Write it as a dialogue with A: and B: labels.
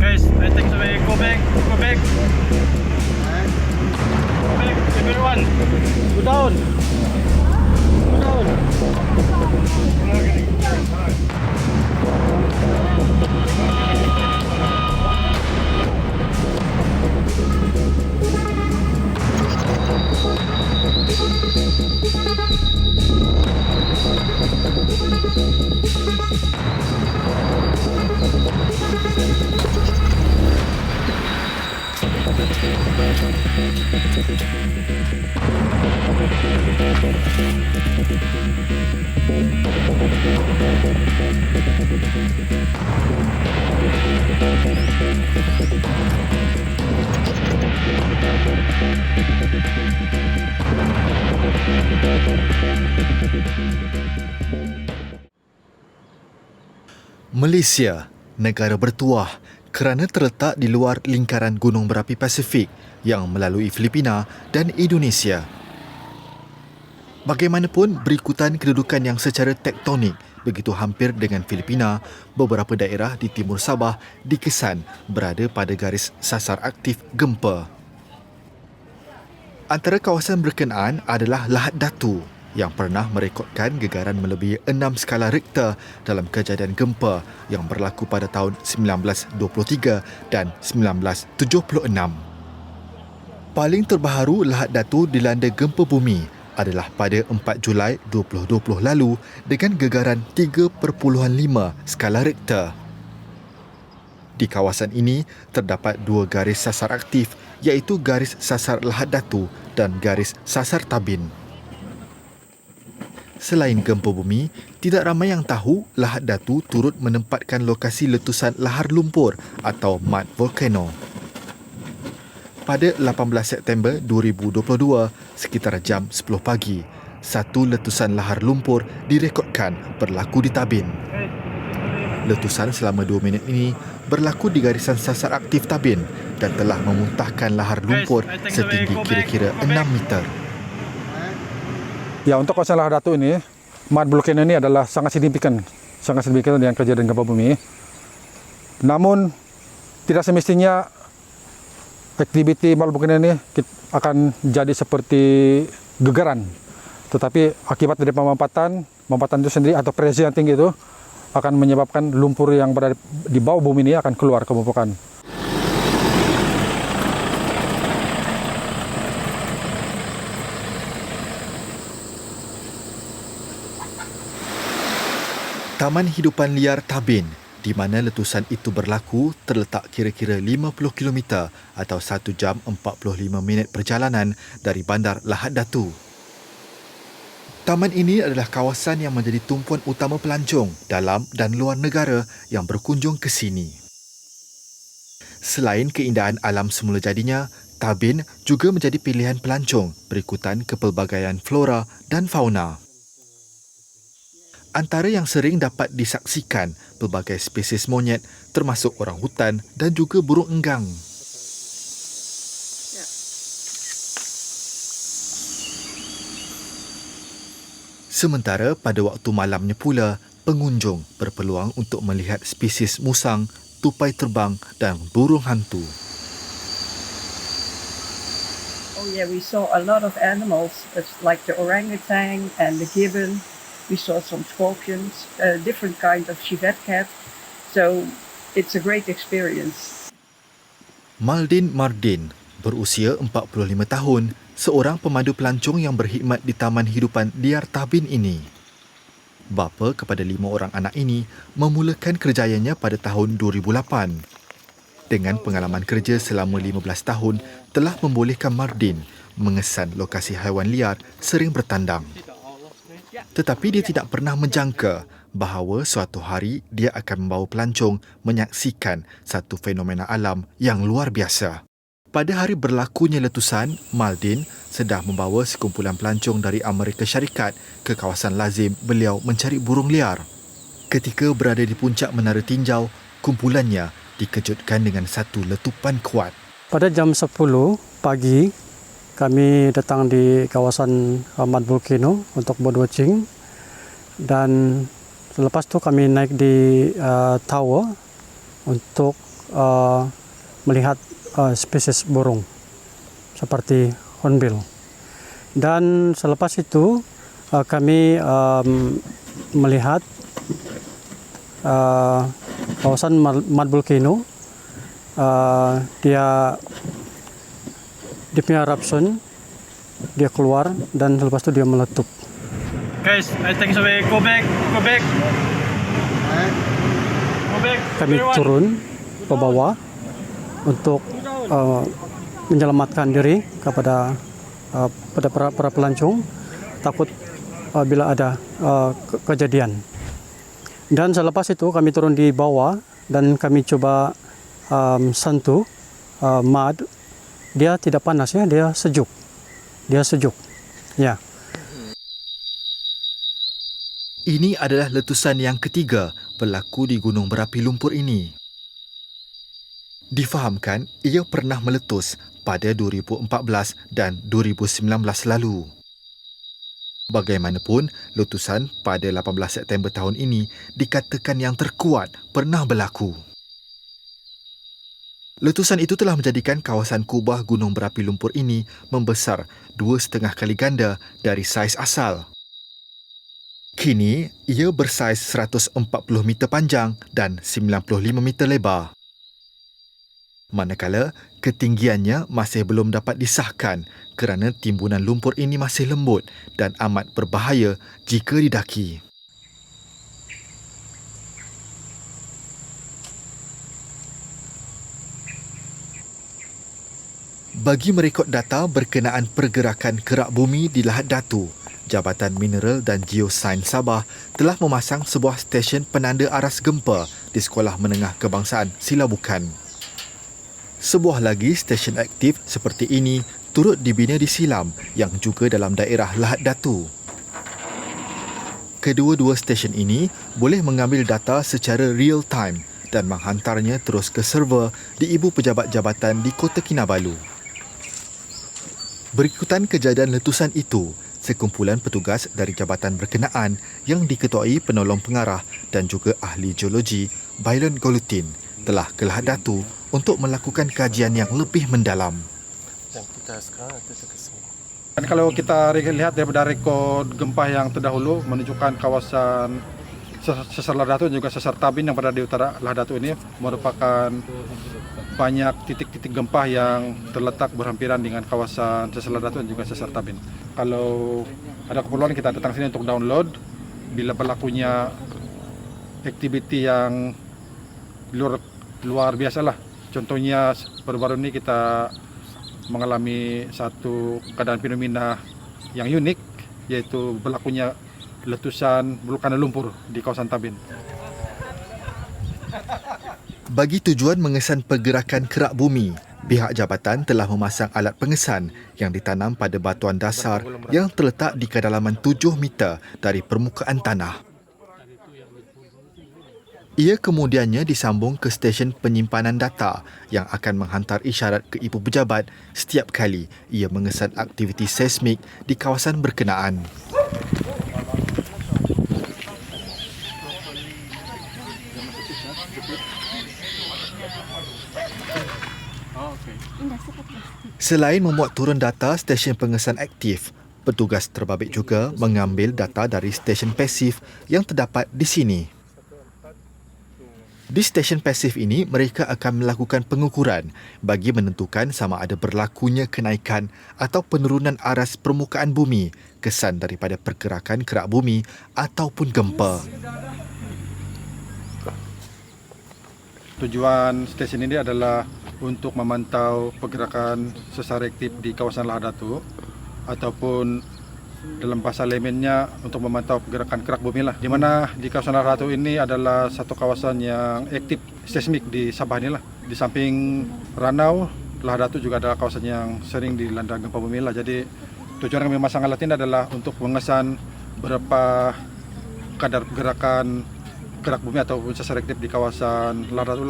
A: Guys, I think so. Go back. Go back. Go back. Everyone. Go down. Go down.
B: Malaysia, negara bertuah kerana terletak di luar lingkaran gunung berapi Pasifik yang melalui Filipina dan Indonesia. Bagaimanapun, berikutan kedudukan yang secara tektonik begitu hampir dengan Filipina, beberapa daerah di timur Sabah dikesan berada pada garis sasar aktif gempa. Antara kawasan berkenaan adalah Lahad Datu yang pernah merekodkan gegaran melebihi 6 skala Richter dalam kejadian gempa yang berlaku pada tahun 1923 dan 1976. Paling terbaharu Lahad Datu dilanda gempa bumi adalah pada 4 Julai 2020 lalu dengan gegaran 3.5 skala Richter. Di kawasan ini terdapat dua garis sasar aktif iaitu garis sasar Lahad Datu dan garis sasar Tabin. Selain gempa bumi, tidak ramai yang tahu Lahad Datu turut menempatkan lokasi letusan lahar lumpur atau mud volcano. Pada 18 September 2022, sekitar jam 10 pagi, satu letusan lahar lumpur direkodkan berlaku di Tabin. Letusan selama 2 minit ini berlaku di garisan sasar aktif Tabin dan telah memuntahkan lahar lumpur setinggi kira-kira 6 meter.
C: Ya, untuk kawasan Lahad Datu ini, mud volcano ini adalah sangat signifikan dengan kejadian gempa bumi. Namun, tidak semestinya aktiviti mud volcano ini akan jadi seperti gegaran. Tetapi akibat dari pemampatan itu sendiri atau pressure yang tinggi itu akan menyebabkan lumpur yang berada di bawah bumi ini akan keluar ke permukaan.
B: Taman Hidupan Liar Tabin, di mana letusan itu berlaku, terletak kira-kira 50 km atau 1 jam 45 minit perjalanan dari bandar Lahad Datu. Taman ini adalah kawasan yang menjadi tumpuan utama pelancong dalam dan luar negara yang berkunjung ke sini. Selain keindahan alam semula jadinya, Tabin juga menjadi pilihan pelancong berikutan kepelbagaian flora dan fauna. Antara yang sering dapat disaksikan pelbagai spesies monyet termasuk orangutan dan juga burung enggang. Sementara pada waktu malamnya pula, pengunjung berpeluang untuk melihat spesies musang, tupai terbang dan burung hantu.
D: Oh yeah, we saw a lot of animals, like the orangutan and the gibbon. We saw some scorpions, different kind of civet cat. So it's a great experience.
B: Maldin Mardin berusia 45 tahun, seorang pemandu pelancong yang berkhidmat di Taman Hidupan Liar Tabin ini. Bapa kepada 5 orang anak ini memulakan kerjayanya pada tahun 2008. Dengan pengalaman kerja selama 15 tahun, telah membolehkan Mardin mengesan lokasi haiwan liar sering bertandang. Tetapi dia tidak pernah menjangka bahawa suatu hari dia akan membawa pelancong menyaksikan satu fenomena alam yang luar biasa. Pada hari berlakunya letusan, Maldin sedang membawa sekumpulan pelancong dari Amerika Syarikat ke kawasan lazim beliau mencari burung liar. Ketika berada di puncak menara tinjau, kumpulannya dikejutkan dengan satu letupan kuat.
E: Pada jam 10 pagi, kami datang di kawasan mud volcano untuk bird watching, dan selepas itu kami naik di tower untuk melihat spesies burung seperti hornbill. Dan selepas itu kami melihat kawasan mud volcano, dia punya eruption, dia keluar dan selepas itu dia meletup.
A: Guys, I think so we go back. Go back.
E: Kami turun ke bawah untuk menyelamatkan diri kepada para pelancong, takut bila ada kejadian. Dan selepas itu kami turun di bawah dan kami coba sentuh mud. Dia tidak panas ya, dia sejuk. Ya.
B: Ini adalah letusan yang ketiga berlaku di gunung berapi lumpur ini. Difahamkan ia pernah meletus pada 2014 dan 2019 lalu. Bagaimanapun, letusan pada 18 September tahun ini dikatakan yang terkuat pernah berlaku. Letusan itu telah menjadikan kawasan kubah gunung berapi lumpur ini membesar 2,5 kali ganda dari saiz asal. Kini, ia bersaiz 140 meter panjang dan 95 meter lebar. Manakala, ketinggiannya masih belum dapat disahkan kerana timbunan lumpur ini masih lembut dan amat berbahaya jika didaki. Bagi merekod data berkenaan pergerakan kerak bumi di Lahad Datu, Jabatan Mineral dan Geosains Sabah telah memasang sebuah stesen penanda aras gempa di Sekolah Menengah Kebangsaan Silabukan. Sebuah lagi stesen aktif seperti ini turut dibina di Silam yang juga dalam daerah Lahad Datu. Kedua-dua stesen ini boleh mengambil data secara real time dan menghantarnya terus ke server di Ibu Pejabat Jabatan di Kota Kinabalu. Berikutan kejadian letusan itu, sekumpulan petugas dari jabatan berkenaan yang diketuai penolong pengarah dan juga ahli geologi Bailon Golutin telah ke Lahad Datu untuk melakukan kajian yang lebih mendalam.
C: Dan kalau kita lihat daripada rekod gempa yang terdahulu menunjukkan kawasan sesar Lahad Datu dan juga sesar Tabin yang berada di utara Lahad Datu ini merupakan banyak titik-titik gempa yang terletak berhampiran dengan kawasan sesar Lahad Datu dan juga sesar Tabin. Kalau ada keperluan kita datang sini untuk download bila berlakunya aktiviti yang luar biasa lah. Contohnya baru-baru ini kita mengalami satu keadaan fenomena yang unik, yaitu berlakunya letusan vulkanik lumpur di kawasan Tabin.
B: Bagi tujuan mengesan pergerakan kerak bumi, pihak jabatan telah memasang alat pengesan yang ditanam pada batuan dasar yang terletak di kedalaman 7 meter dari permukaan tanah. Ia kemudiannya disambung ke stesen penyimpanan data yang akan menghantar isyarat ke Ibu Pejabat setiap kali ia mengesan aktiviti seismik di kawasan berkenaan. Selain memuat turun data stesen pengesan aktif, petugas terbabit juga mengambil data dari stesen pasif yang terdapat di sini. Di stesen pasif ini, mereka akan melakukan pengukuran bagi menentukan sama ada berlakunya kenaikan atau penurunan aras permukaan bumi kesan daripada pergerakan kerak bumi ataupun gempa.
C: Tujuan stesen ini adalah untuk memantau pergerakan sesar aktif di kawasan Lahad Datu ataupun dalam bahasa laymannya untuk memantau pergerakan kerak bumi lah. Di mana di kawasan Lahad Datu ini adalah satu kawasan yang aktif seismik di Sabah ini lah. Di samping Ranau, Lahad Datu juga adalah kawasan yang sering dilanda gempa bumi lah. Jadi tujuan kami memasang alat ini adalah untuk mengesan berapa kadar pergerakan kerak bumi ataupun sesar aktif di kawasan Lahad Datu lah.